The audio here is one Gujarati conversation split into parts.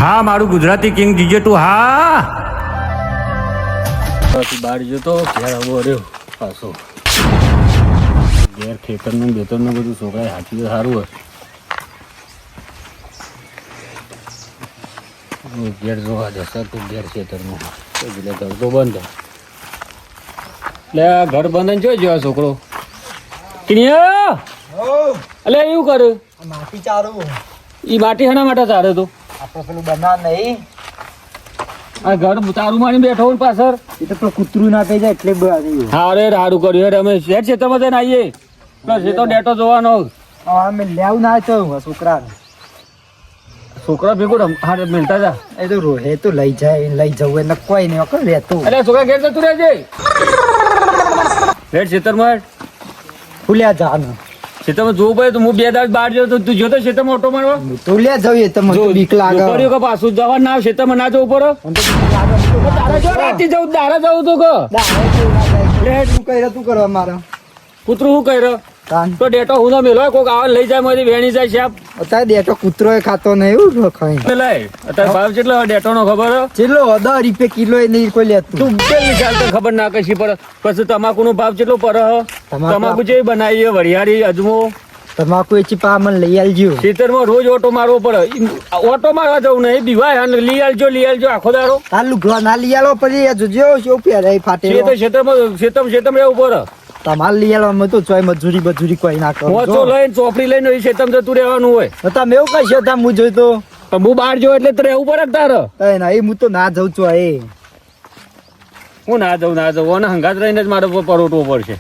હા મારું ગુજરાતી કિંગ જીજે તું હા બહાર જતો ઘેર આવો રહ્યો પાછો ઘેર ખેતરનું બેતરનું બધું છોકરાએ હાચી તો સારું હોય ઘેર જોવા જશે તો ઘેર ખેતરનું એટલે ઘર તો બંધ એટલે આ ઘર બંધ જોઈ જો આ છોકરો કિનિયા એટલે એવું કર્યું માટી ચારું એ માટી શાના માટે ચારે તો આપણે પેલું બના નહીં આ ઘર તારું માની બેઠો હોય પાછળ એ તો પેલું કૂતરું ના કહી જાય એટલે બરાબર હા રે સારું કર્યું હેડ અમે શેર ખેતરમાં જઈને આવીએ બસ એ તો ડેટો જોવાનો અમે લેવું ના ચાલું છોકરા છોકરા ભેગું હા મિલતા જા એ તો રોહે તો લઈ જાય લઈ જવું એટલે કોઈ નહીં વખત રહેતું એટલે છોકરા ઘેર જતું રહેજે રેડ ખેતરમાં ફૂલ્યા જવાનું ખેતરમાં જોવું પડે તો હું 2 દાડ બહાર જતો તું જોતો ખેતરમાં ઓટો મારવા ફૂલ્યા જઈએ તો મને બીક લાગે કર્યું કે પાછું જવા ના ખેતરમાં ના જવું પડે તારે જો રાતે જવું દાડા જવું તો કે તું કઈ તું કરવા મારા કૂતરું શું કર્યો કાન તો ડેટો હું મેલો કોક આવે લઈ જાય મારી વેણી જાય છે આપ અત્યારે દેટો કૂતરો ખાતો નહીં એવું ખાઈ લઈ અત્યારે ભાવ કેટલો ડેટો નો ખબર ચેટલો 10 રૂપિયા કિલો એ નહીં કોઈ લેતું તું પેલી ચાલ તો ખબર ના કશી પડે પછી તમાકુ નો ભાવ કેટલો પડે તમાકુ જેવી બનાવી વરિયાળી અજમો તમાકુ એચી પા મને લઈ આલજો ખેતરમાં રોજ ઓટો મારવો પડે ઓટો મારવા જવું નહીં બીવાય લઈ આલજો આખો દારો આ લુગડા ના લઈ આલો પછી જોજો શું પહેરાય ફાટે ખેતરમાં રહેવું પડે તમારે લઈ આલવામાં તો ચોય મજૂરી કોઈ ના કરો મોચો લઈને ચોપડી લઈને એ ખેતરમાં જતું રહેવાનું હોય તમે એવું કઈ છે હું જોઈતો પણ હું બહાર જોઉં એટલે તો રહેવું પડે તારે નહીં હું તો ના જઉં છું એ હું ના જઉં અને હંગાત રહીને જ મારે પરોટવું પડશે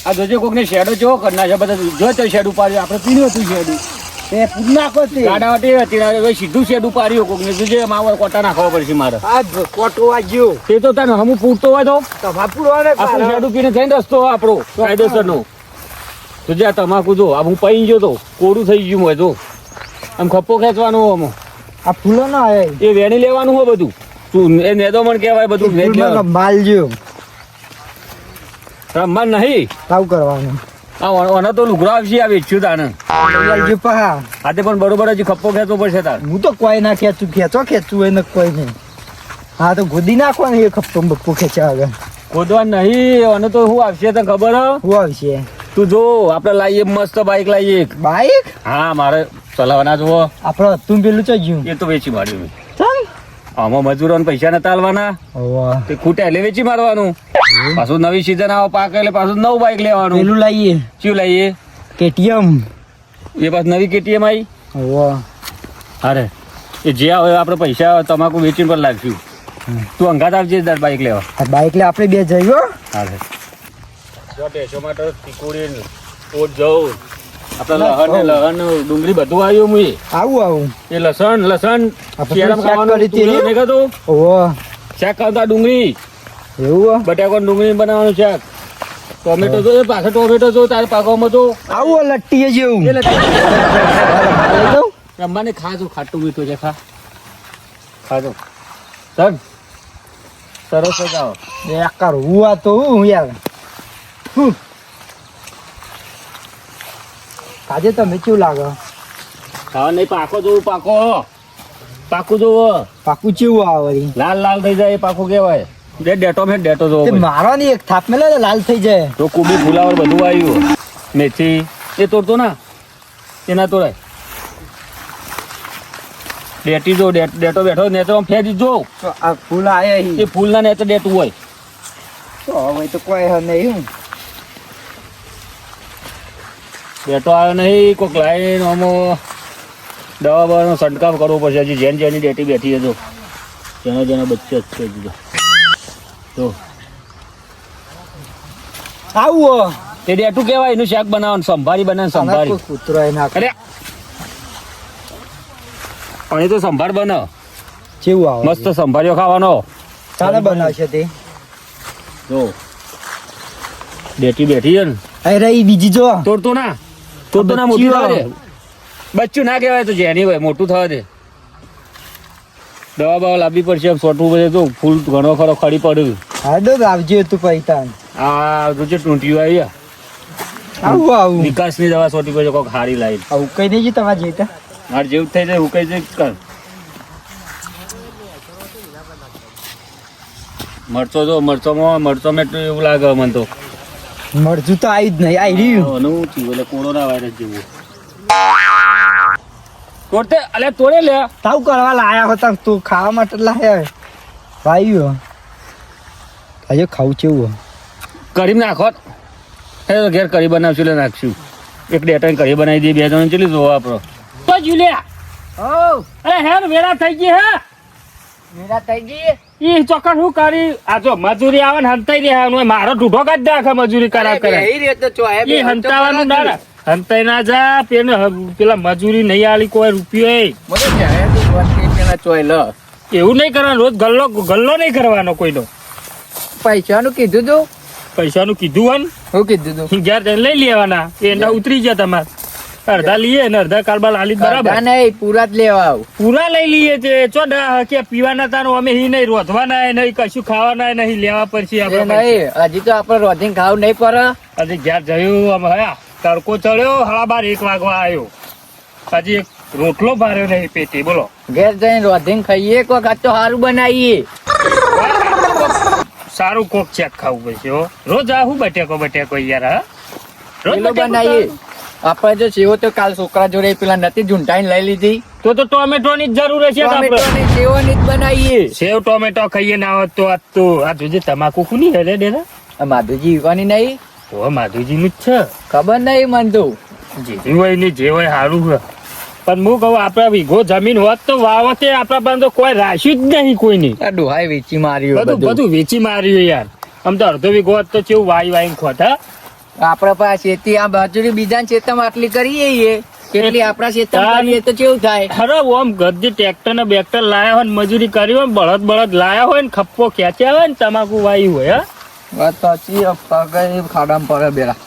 આ જોજે કોકને શેડો જો કરના છે બધા જો તે શેડ ઉપાડ્યું આપણે પીણ્યું હતું શેડ એ પૂર નાખો તે ગાડાવાટી હતી સીધું શેડ ઉપાડ્યું કોકને જોજે માવર કોટા નાખવા પડશે મારે આ કોટો વાગ્યો તે તો તને હમું પૂરતો હોય તો તમા પૂરવાને આપણે શેડ પીને થઈને રસ્તો આપણો કાયદેસરનો જોજે આ તમાકુ જો આ હું પૈન ગયો તો કોરું થઈ ગયું હોય તો આમ ખપ્પો ખેંચવાનો આમ આ ફૂલો ના આવે એ વેણી લેવાનું હોય બધું તું એ નેદોમણ કહેવાય બધું માલ જો રમવા નહીં તાવ કરવાનું આ તો લુગડા આવશે આ વેચ્યું તાને જો પહા હાથે પણ બરોબર હજી ખપ્પો ખેંચવો પડશે તાર હું તો કોઈ ના ખેંચું ખેંચવું એને કોઈ નહીં હા તો ગોદી નાખવાનું એ ખપ્પો બપ્પો ખેંચ્યા આગળ ખોદવા નહીં અને તો શું આવશે તને ખબર હ શું આવશે તું જો આપણે લાવીએ મસ્ત બાઈક લાવીએ બાઈક હા મારે ચલાવવાના જુઓ આપડે તું પેલું ચો ગયું એ તો વેચી માર્યું ચમ આમાં મજૂરોને પૈસા નતા આલવાના ઓવા તે ખૂટે એટલે વેચી મારવાનું પાછું નવી સીઝન આવે પાક એટલે પાછું નવું બાઈક લેવાનું પેલું લાવીએ શું લાવીએ કેટીએમ એ પાછું નવી કેટીએમ આવી ઓવા અરે એ જે આવે આપણે પૈસા તમાકુ વેચીને પર લાગશું તું અંગાત આવજે દર બાઈક લેવા આ બાઈક લે આપણે બે જઈએ અરે જો ટેસો માટે તીકોડી પોટ જવું આપણે લહણ ડુંગળી બધું આવ્યું મુએ આવું એ લસણ આપણે શિયાળામાં શાક ખાવાનું કરી હતી. મેં કીધું ઓવા શાક ખાવતા ડુંગળી એવું બટાકા ડુંગળી બનાવવાનું શાક ટોમેટો જો પાછળ ટોમેટો જો તારે પાકવામાં તો આવું લટ્ટી જેવું એ લઈ જાઉં? રમવાને ખાજો ખાટું મીઠું છે ખાજો સર સરસ જ આવો બેકાર હું આ તો હું યાર આજે તમે કેવું લાગે ખાવા નહીં પાકો જોવું પાકું જોવો પાકું કેવું આવે વળી? લાલ લાલ થઈ જાય એ પાકું કહેવાય ડેટો જોવો તે મારો ની એક થાપ મેલે તો લાલ થઈ જાય તો કુબી ફુલાવર બધું આવ્યું મેથી એ તોડતો ના એ ના તોડાય ડેટી જો ડેટો બેઠો ને તો ફેરી જો તો આ ફૂલ આયા એ ફૂલના ને તો ડેટું હોય તો હવે તો કોઈ હે નહીં ડેટો આવ્યો નહીં કોઈક લાઈન આમાં દવા બવાનો છંટકાવ કરવો પડશે હજી જેની ડેટી બેઠી છે જો જેના બચ્ચે જ છે હજી તો આવું એ ડેટું કહેવાય એનું શાક બનાવવાનું સંભારી કૂતરો એ નાખ અરે પણ એ તો સંભાર બને કેવું આવે મસ્ત સંભાળ્યો ખાવાનો ચાલે બનાવશે તે જો ડેટી બેઠી છે ને અરે ઈ બીજી જો તોડતો ના મોટું થવા દે બચ્ચું ના કહેવાય તો જેની હોય મોટું થવા દે દવા બવા લાવવી પડશે સોટવું પડે તો ફૂલ ઘણો ખરો ખડી પડ્યું હા તો આવજે તું પૈસા આ જોજે ટૂંટીઓ આવી આવું વિકાસની દવા સોટી પડશે કોઈક હારી લાવી આવું કઈ નહીં તમારે જઈતા મારે જેવું થઈ જાય હું કઈ કર મરચો જો મરચો મેં તો એવું લાગે મને તો મરચું તો આવી જ નહીં આવી રહ્યું આનું શું થયું? એટલે કોરોના વાયરસ જેવું તોડતે અલે તોડે લે તાવ કરવા લાયા હતા તું ખાવા માટે લાયા ભાઈ આજે ખાવું કેવું કરી નાખો એ તો ઘેર કરી બનાવશું એટલે નાખશું એક ડેટાને કરી બનાવી દઈએ બે જણ ચલી જોવા આપણો તો જુલિયા અરે હે ને વેળા થઈ ગઈ હે મેરા થઈ ગઈ ઈ ચોક્કસ શું કરી આ જો મજૂરી આવે ને હંતાઈ રહ્યા મારો ઢૂઢો કાઢ નાખે મજૂરી કરાવ કરે ઈ હંતાવાનું ના હંતાઈ ના જા પેલા મજૂરી નહીં આલી કોઈ રૂપિયો એવું નહીં કરવાનું રોજ ગલ્લો નહીં કરવાનો કોઈનો પૈસાનું કીધું તું પૈસાનું કીધું હોય શું કીધું તું ને ઘેર જઈને લઈ લેવાના એના ઉતરી ગયા તમારે અડધા લઈએ ને અડધા કારબાર આલી બરાબર નહીં પૂરા જ લેવા આવું પૂરા લઈ લઈએ છે ચો કે પીવાના તાનું અમે હી નહીં રોધવાના નહીં કશું ખાવાના નહીં લેવા પડશે આપણે હજી તો આપડે રોધિંગ ખાવું નહીં પડે હજી ઘેર જયું આમ હયા તડકો ચડ્યો 12:30 વાગવા આવ્યો હજી એક રોટલો ભાર્યો નહીં પેટી બોલો ઘેર જઈને રોધિંગ ખાઈએ કોક આ તો સારું બનાવીએ સારું કોક ચેક ખાવું પડશે હો રોજ આવું બટેકો યાર હા રોજ પેલું બનાવીએ આપડે જો સેવો તો કાલ છોકરા જોડે પેલા નથી ઝૂંટાઈને લઈ લીધી તો ટોમેટો ની જ જરૂર હશે ટોમેટોની સેવોની જ બનાવીએ સેવ ટોમેટો ખાઈએ ના હોત તો આ જોજે તમાકુ કુની હેડે ડેરા આ માધુજી ઈવાની નહીં ઓ માધુજી નું જ છે ખબર નહીં મન તો જે હોય ને જે હોય સારું છે પણ હું કહું આપડા વીઘો જમીન હોત તો વાવતે આપડા પાસે તો કોઈ રાખ્યું જ નહીં કોઈની આ ડોહાઈ વેચી માર્યું બધું વેચી માર્યું યાર આમ તો અડધો વીઘો હોત તો કેવું વાઈ ખોટ હા આપડા પાસે ખેતી આ બાજુ બીજા ખેતરમાં આટલી કરીએ કેટલી આપડા ખેતરમાં કરીએ તો કેવું થાય ખરો આમ ગદ્દી ટ્રેક્ટર ને બેક્ટર લાયા હોય ને મજૂરી કરી હોય ને બળદ લાયા હોય ને ખપ્પો ખેંચ્યા હોય ને તમાકુ વાઈ હોય હા વાત સાચી ખાડામાં પડે બેરા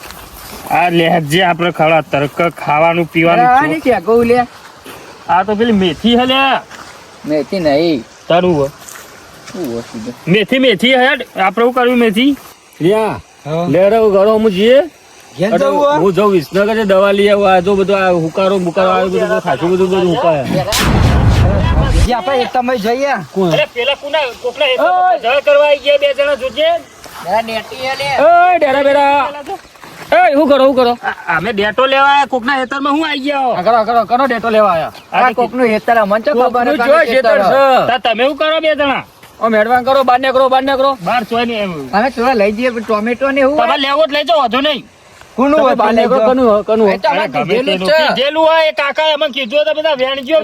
આ લેજે આપડે ખરા તરક ખાવાનું પીવાનું છે કહું લે આ તો પેલી મેથી હે લે મેથી નહીં તારું હો મેથી હે આપડે શું કર્યું મેથી લ્યા લે રે ઘરો હું જઈએ હું જાઉં વિસનગર છે દવા લઈ આવું આ જો બધું આ હુકારો બુકારો આવ્યો બધું ખાસું બધું હુકાય આપણે તમે જઈએ પેલા કુના કોકના જળ કરવા આવી ગયા બે જણા જોજે ડેરા બેરા શું કરો અમે ડેટો લેવા આયા કોકના હેતરમાં હું આવી ગયા કરો ડેટો લેવા આયા કોકનું હેતર અમન તો ખબર તમે શું કરો બે જણા મેડવાન કરો બાર ને કરો બાર ચોય ને અમે થોડા લઈ જઈએ ટોમેટો ને તમારે લેવો જ લઈ જાઓ વધુ નહીં કોનું બાર ને કનું જેલું હોય એ કાકા અમે કીધું તો બધા વેણજો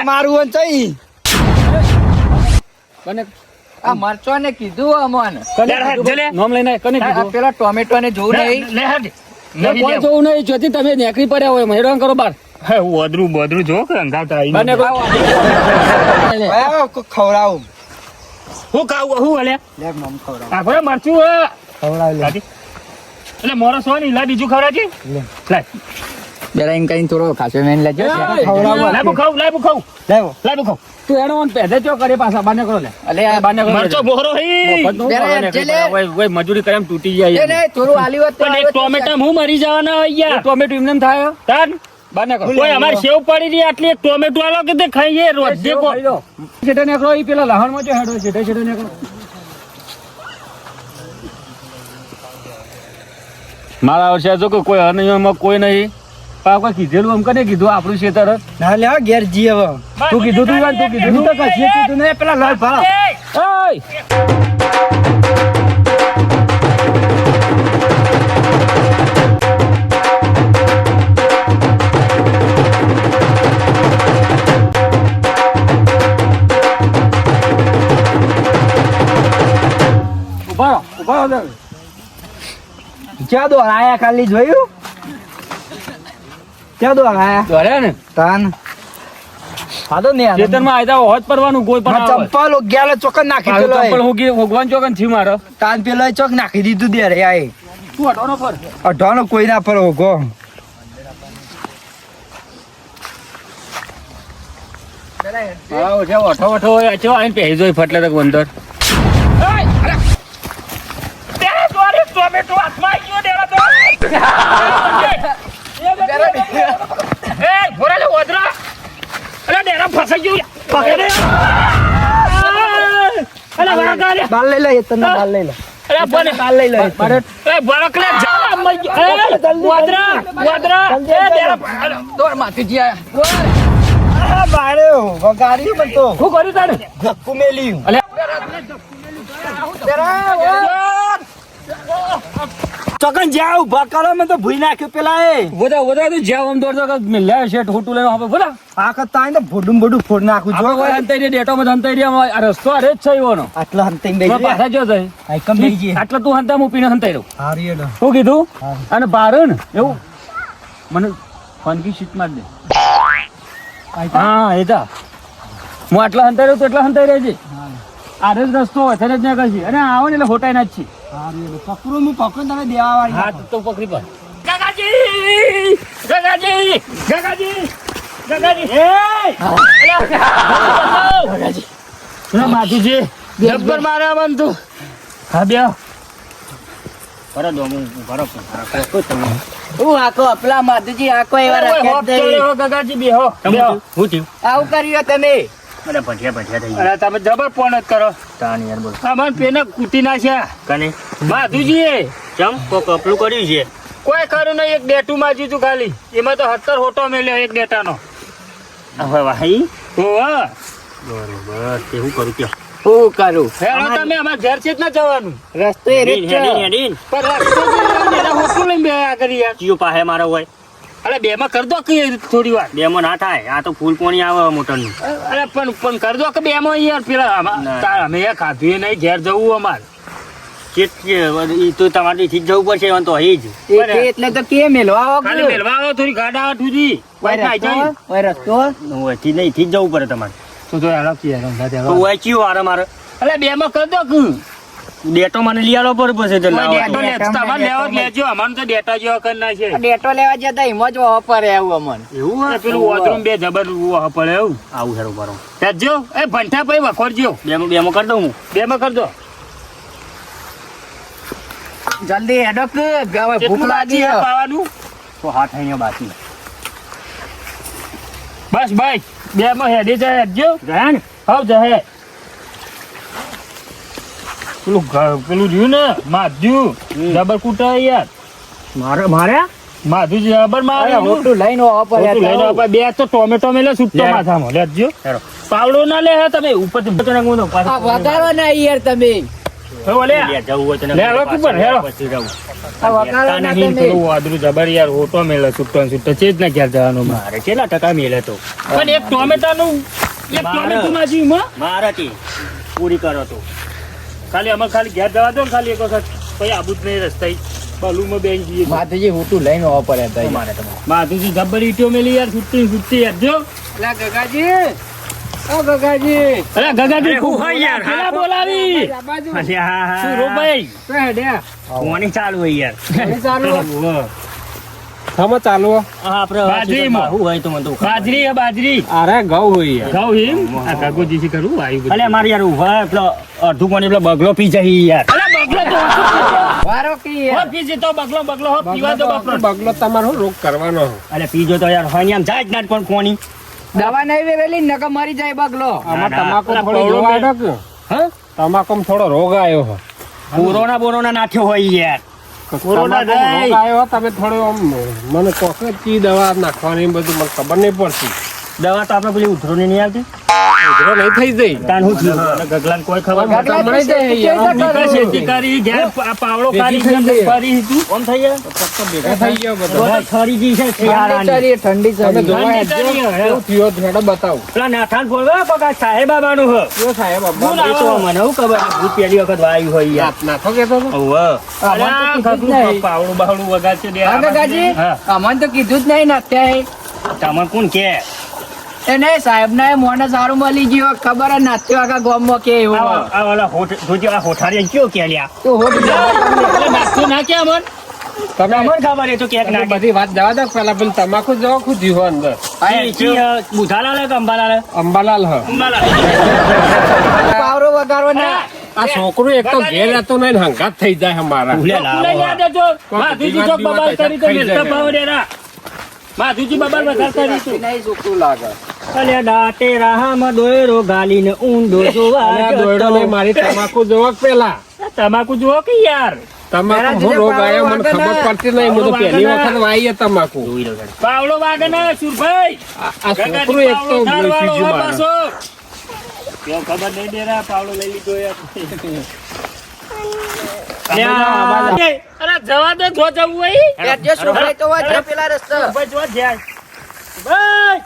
મારું આ મરચો ને કીધું અમન નામ લઈને કને કીધું પેલા ટોમેટો ને જોવું નહીં જોવું નહીં જોતી તમે નેકરી પડ્યા હોય મેડવાન કરો બાર બોદરું જો કે ખવડાવું હું ખાવું હું હલે આપણે મરચું ખવડાવ એટલે મોરો સો ને લા બીજું ખવડાવજે લાય બેરા એમ કઈ થોડો ખાસો મેન લેજો લાબુ ખાવ તું એનો ઓન પહેલે ચો કરે પાછા બાને કરો લે અલે આ બાને કરો મરચો બોરો હી ઓય મજૂરી કરે એમ તૂટી જાય એ થોડું આલી વાત પણ એક ટોમેટા હું મરી જવાના યાર ટોમેટો એમને થાય તાન બાને કરો કોઈ અમાર સેવ પડી રહી આટલી એક ટોમેટો આલો કે તે ખાઈએ રોજ દેખો છેટે નેકરો ઈ પેલા લહણ માં જો હેડો છેટે નેકરો મારા વર્ષે જો કોઈ અનિયમમાં કોઈ નહીં કોઈ કીધેલું એમ કને કીધું આપણું ખેતર ના લે ઘેર જી હવે તું કીધું તો કશી કીધું ને પેલા લઈ ભાવ ઉભા ક્યાં દો આયા ખાલી જોયું ક્યાં દો આયા દોડ્યા ને તાન આદો ને ખેતરમાં આયદા હોત પરવાનું કોઈ પણ ચંપલ ગયા ચોકન નાખી પેલો ચંપલ હું ભગવાન ચોકન થી મારો તાન પેલો ચોક નાખી દીધું દે રે આય તું અઢોનો પર અઢોનો કોઈ ના પર હોગો હા ઓઠો હોય ચો આઈને પહેરી જોઈ ફટલે તક બંદર ટોમેટો હાથમાં આવી ગયો દેવા તો એ ઘોડા લે ઓદરા અરે ડેરા ફસાઈ ગયું પકડે અરે વાગા લે. બાલ લઈ લે તને બાલ લઈ લે અરે બોલે. બાલ લઈ લે એ બળકલે જા મઈ. એ વાદરા. એ તેરા દોડ માથેજી આયા આ બારે વગાડી પણ તો શું કર્યું તારે? ધક્કુ મેલ્યું અલે ચોકન જાવ ભકાળો મેં તો ભૂઈ નાખ્યો પેલા એ વડા તો જાવ આમ દોડ તો લે છે ઠોટું લઈને હવે વડા. આખા તાઈ તો ભોડું બોડું ફોડ નાખું જો આપણે હંતાઈ ડેટો માં હંતાઈ આ રસ્તો અરે જ છે એવાનો. આટલા હંતાઈ તો બેસી પાછા જો જાય. આઈકમ બેસી ગઈ આટલા તું હંતા હું પીને હંતાઈ રહ્યો. હારી એડો શું કીધું? હા. અને બારણ એવું મને ફનકી શીટ માર દે. હા એ તા હું આટલા હંતાઈ રહ્યો તો એટલા હંતાઈ રહે છે. આ જ રસ્તો હોય ત્યારે જ ના કરશે અને આવો ને એટલે હોટાઈ ના જ છે. હારી એડો પકડું હું પકડું તમે દેવા વાળી હા તો પકડી પર. ગગાજી એ માધુજી જબ્બર મારે બંધ તું. હા બે ભરો દો હું ભરો હું આખો અપલા માધુજી આખો એવા રાખ્યા જ નહીં. ગગાજી બે હો હું થયું આવું કર્યું તમે અરે ભઠિયા થઈ ગયા. તમે જબર ફોન જ કરો તાન યાર બોલ. આ મને પેને કૂટી નાખ્યા કને માધુજી ચમ કો કપલું કર્યું છે. કોઈ ખરું નહીં, એક ડેટું માજી તું ખાલી એમાં તો 70 હોટો મેલ્યો એક ડેટાનો. હવે ભાઈ ઓવા બરોબર તે હું કરું કે હું કરું હેડો તમે અમાર ઘર છે જ ના જવાનું. રસ્તો એ રીત છે. પણ રસ્તો મેરા હોટું લઈને બે આ કરી યાર કયો પાહે મારો હોય. અરે બે માં કર દો કે થોડી વાર. બે માં ના થાય, આ તો ફૂલ પાણી આવે મોટર નું. અરે પણ કર દો કે બે માં યાર પેલા અમે ખાધું નહીં ઘેર જવું અમારે તો તમારે થી જવું પડશે તો અહીં જ એટલે તો કે મેલવા આવો ખાલી મેલવા આવો થોડી ગાડા આઠુજી રસ્તો થી નહીં થી જવું પડે તમારે તો વાંચ્યું વારે મારે. અરે બે માં કર દો કે ડેટો મને લઈ આલો પર પછી તમારે લેવા લેજો અમારે તો ડેટા જેવા કરી નાખે. ડેટો લેવા જતા એમ જ વાપરે આવું અમને એવું પેલું વોશરૂમ બે જબર પડે એવું આવું હેરું બરો જો એ ભંઠા ભાઈ વખોરજો. બે માં કરી દઉં હું. બે માં કરી દો જલ્દી હેડો કે હવે ભૂખ લાગી છે. પાવાનું તો હાથ અહીંયા બાકી બસ ભાઈ બે માં હેડી જાય હેડજો ગયા ને હાવ જહે પેલું રહ્યું ને માધ્યુ જબર કૂટા યાર મારે માધુ જબર મારે રોટલું લઈને વાપરે બે તો ટોમેટો મેલે સુટ્ટો માથામાં લેજો પાવડો ના લે તમે ઉપર વગાડો ના યાર તમે કેટલા ટકા મેલે તો પણ એક ટોમેટાનું પૂરી કરો તો ખાલી અમે ખાલી ઘેર જવા દો ને ખાલી એક વખત પછી આબુ જ નહીં રસ્તા બલુમાં બેન જઈએ માધુજી રોટલું લઈને વાપરે માધુજી જબ્બર ઈટો મેલી યાર છૂટી યાર જો ગગાજી ઓ ગગાજી અરે ગગાજી હું હોય યાર પેલા બોલાવી શું રો ભાઈ કોની ચાલુ હોય યાર હમ ચાલો બાજરીમાં હું હોય તો મને તો બાજરી અરે ઘઉં હોય ઘઉં હિમ આ કાગોજી થી કરું આવ્યું અલે મારે યાર ઉભા પેલો અડધું પાણી પેલો બગલો પી જાય યાર અરે બગલો તો વારો કી હો પીજે તો બગલો હો પીવા તો બગલો તમારો રોગ કરવાનો અરે પીજો તો યાર હોય આમ જાય જ ના પણ કોની દવા નહીં વેવેલી નકર મરી જાય બગલો આમાં તમાકુ થોડો રોગ આવ્યો હા તમાકુ થોડો રોગ આવ્યો કોરોના નાખ્યો હોય યાર કોરોના રોગ આવ્યો તમે થોડો મને કોકે કી દવા નાખવાની બધું મને ખબર નહીં પડતી દવા તો આપણે પેલી ઉધરોની નહીં આવતી ઉધરો નહીં થઈ જાય તાન હું ગગલાન કોઈ ખબર મળી જાય ખેતી કરી ઘેર આ પાવડો કાઢી ફરી તું કોમ થઈ જાય ભેગા થઈ ગયો બધો ખરી ગઈ છે ઠંડી તમે ચડી જોવા એવું થયો થેડો બતાવો પેલા નાથાન બોલવા પકા સાહેબ બાબાનું હો કયો સાહેબ હું તો મને હું ખબર ભૂત પહેલી વખત વાયુ હોય યાર નાથો કેતો હતો પાવડું બાવડું વગાડશે દે ગગાજી અમને તો કીધું જ નહીં ને અત્યારે તમે કોણ કે એને સાહેબ ને મોને સારું મળી ગયું ખબર જ નથી આખા ગામમાં કે એવું આ વાલા હોઠારી કયો કે લ્યા તો હોટ નાખતું ના કે અમન તમે અમન ખબર એ તો કેક તમે નાખી બધી વાત જવા દો પેલા પેલું તમાકુ જવા ખુદ્યું હોય અંદર બુધાલાલ કે અંબાલાલ અંબાલાલ હ પાવરો વગાડવો ના આ છોકરો એક તો ઘેર રહેતો નહીં ને હંગાત થઈ જાય અમારા માધુજી બબાલ વધારતા નહીં છોકરું લાગે અલ્યા દાંતે રાહામાં દોયરો ગાલીને ઊંડો જોવા અલ્યા દોયડો નહીં, મારી તમાકુ જોવો કે પેલા તમાકુ જુઓ કે યાર તમાકુ હું રોગ આવ્યો મને ખબર પડતી નહીં. હું તો પહેલી વખત વાઈએ તમાકુ. પાવડો વાગે ને સુરભાઈ આ છોકરું એક તો બીજું મારે. ખબર નહીં દેરા પાવડો લઈ લીધો યાર. અરે જવા દે જો જવું હોય જે સુભાઈ તો વાત છે પેલા રસ્તો સુરભાઈ જો જાય સુરભાઈ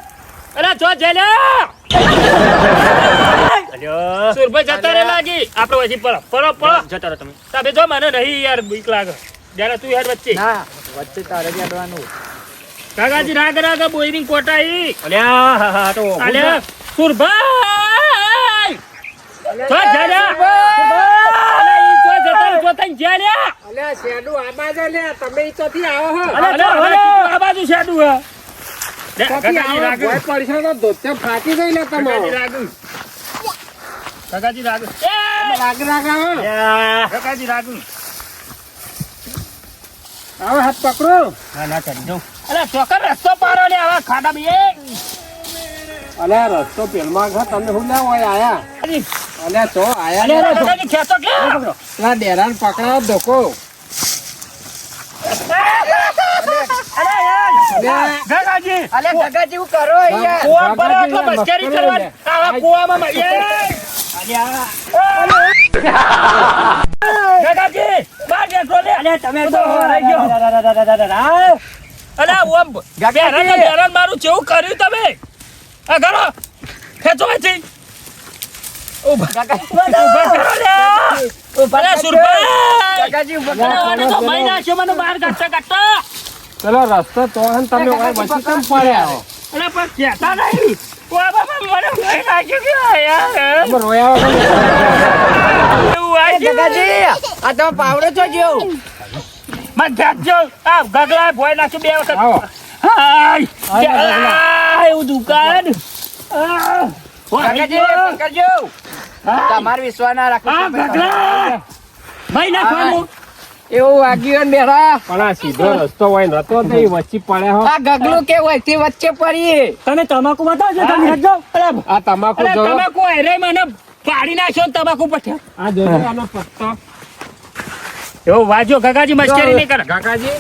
અરે જો જાય લે અલ્યો સુરભાઈ જતા રે લાગી આપણે વચ્ચે પડો જતા રહો તમે સાબે જો મને નહીં યાર બીક લાગે જરા તું યાર વચ્ચે ના વચ્ચે તારે જ અડવાનું કાકાજી રાગ બોઈરિંગ કોટાઈ અલ્યા હા તો અલ્યા સુરભાઈ જો જાય અલ્યા શેડુ આ બાજુ લે, તમે ઈ ચોથી આવો હો. આ બાજુ શેડું હે ચોથી આવો, ભોય પડશે તો ધોતે ફાટી ગઈ લે તમારો. કાકાજી રાગ રાગ રાગ આવો. કાકાજી રાગ આવો હાથ પકડો. ના કરી દઉં અરે ચોકર રસ્તો પાડો ને આવા ખાડા બી અલ્યા રસ્તો પેલમાં ઘા તમે હું ના હોય આયા. અલ્યા તો આયા ને કાકાજી ખેંચો કે ના ડેરાન પકડાવો ધોકો. કાકાજી અલે ગગાજી હું કરો યાર કુવા પર આટલો મસ્કરી કરવાની આવા કુવામાં કાકાજી બાર બેસો લે અલે તમે તો હરાઈ ગયો અલે ઓમ બેરાન મારું જેવું કર્યું તમે આ કરો ખેંચો છે ગગાજી ઉભા કરો મને બહાર કાઢતા ચલો રસ્તો તો હે ને તમે ઓય વચ્ચે કેમ પડ્યા હો? અરે પણ કહેતા નહીં ઓય બાબા મને લઈ નાખ્યું કે યાર તમે રોયા વગર એવું આ ગગાજી આ તો પાવડો છો જેવો મત જાજો આ ગગલા ભોય નાખી બે વખત આવો. હાય એવું દુકાન ગગાજી પકડજો તમાર વિશ્વાસ ના રાખો આ ગગલા ભાઈ નાખવાનું એવું વાગ્યું ને બેરા પણ આ સીધો રસ્તો હોય નતો તો ઈ વચ્ચે પડ્યા હો. આ ગગલું કે હોય તે વચ્ચે પડીએ તમે તમાકુ બતાવજો તમે હટજો અરે આ તમાકુ અરે જો તમાકુ હેરે મને પાડી નાખ્યો ને તમાકુ પઠ્યા આ જોજો આનો પત્તો. એવો વાજો ગગાજી મસ્કરી નહીં કરે કાકાજી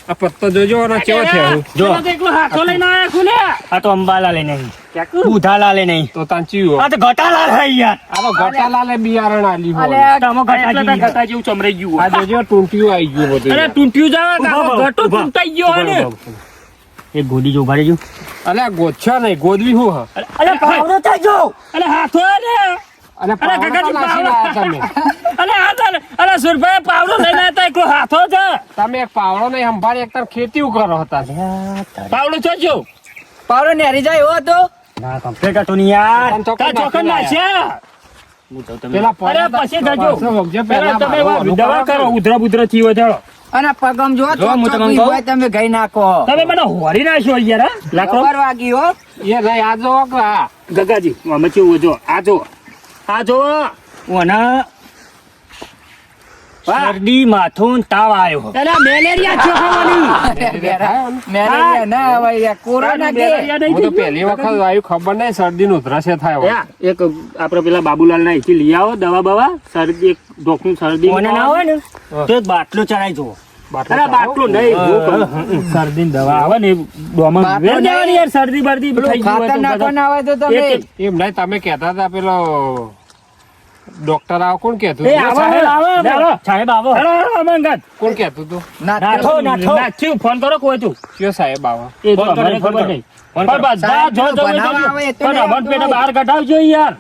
આ પત્તો જોજો આનો કેવો થયો. જો એકલો હાથો લઈને આયા છું ને આ તો અંબાલા લઈ નહીં બુધાલા લઈ નહીં તો તાંચી આ તો ઘટાલા હે યાર આ તો ગોટાલાલે બિયારણ આલી અલે હોય. તમો ઘટાજી ગતા જેવું ચમરાઈ ગયું આ જોજો ટૂંટિયું આવી ગયું બધું. અરે ટૂંટ્યું જાવ ઉભા, ગટો ઉભા. ટૂંટાઈ ગયો હે ને એક ગોડી જો ભારે જો અલ્યા ગોછા નહીં ગોદવી હું હ. અરે પાવડો થાય જો અરે હાથો ને અને પાવડો કાકાજી, તો નાસી લાયા તમે. અરે હાથો અરે સુરભાઈ પાવડો લઈને આવ્યા તા એકલો હાથો છે તમે એક પાવડો નહીં સંભાળી એક ખેતી કરો હતા. પાવડો ચોજો પાવડો નેરી જાય એવો હતો ના કમ્પ્લીટ હતો ની યાર પણ ચોખ્ખો કા ચોકન નાખી લાયા. નાખ્યા હું જાઉં તમે પેલા અરે પડ્યા પછી તા, જજો પાછો વખતે પેલા પહેલા તમે મારું દવા કરો ઉધરા બુધરા થી હોય ચાલો અને પગમ જો જો, હું તમને કહું. હોય તમે ગઈ નાખો તમે મને હોરી નાખ્યો યાર હા? લાકડો ખબર વાગી હો એ નહીં આ જો કે આ. ગગાજી અમે કેવું જો આ જો ઓના શરદી માથું ને તાવ આવ્યો અરે મેલેરિયા છે ખાવાની મેલેરિયા ના આવે યાર કોરોના કે મેલેરિયા નહીં હું તો થઈ પહેલી વખત આવ્યું ખબર નહીં શરદી નું ઉધરાશે થાય હોય. ગયું? એક આપણે પેલા બાબુલાલ ના અહીંથી લઈ આવો દવા બવા શરદી એક ડોકનું શરદી ઓને ના હોય ને તો એક બાટલો ચડાઈ જુઓ અરે બાટલો નહીં જો કહું. શરદી ની દવા આવે ને ડોમાં બાટલો વેર દેવાની યાર શરદી બરદી થઈ ગયું હોય ખાતર તો નાખવા બધા. ના આવે તો તમે એક- એમ નહીં તમે કહેતા હતા પેલો ડોક્ટર આવ કોણ કહેતું એ હતું? આવો, સાહેબ આવો, આવો સાહેબ આવો હેલો, હેલો, અમંગત. કોણ કહેતું હતું? નાથો નાથો નાથ્યું, ફોન કરો કોઈ તું કયો સાહેબ આવા? એ તો ફોન કરો, અમને ફોન ખબર કરો. નહીં. ફોન પણ કરો. બધા સાહેબ, જો જો જવું હોય બનાવવા તો આવે એ તો પણ નહીં અમન પેને આવતો. બહાર કઢાવજો યાર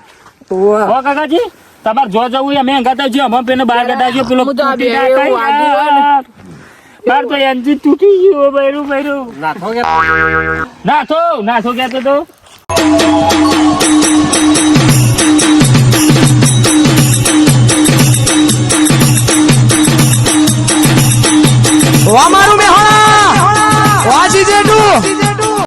હો કાકાજી તમારે જો જવું હોય અમે કઢાવજો અમન પેને બહાર કઢાવજો પેલો હું તો આ તૂટી બે જાય એવું કઈ વાગ્યું હોય ને. યાર. માર તો એન્જિન તૂટી ગયું બૈરું બૈરું નાથો કે નાથો કહેતો તો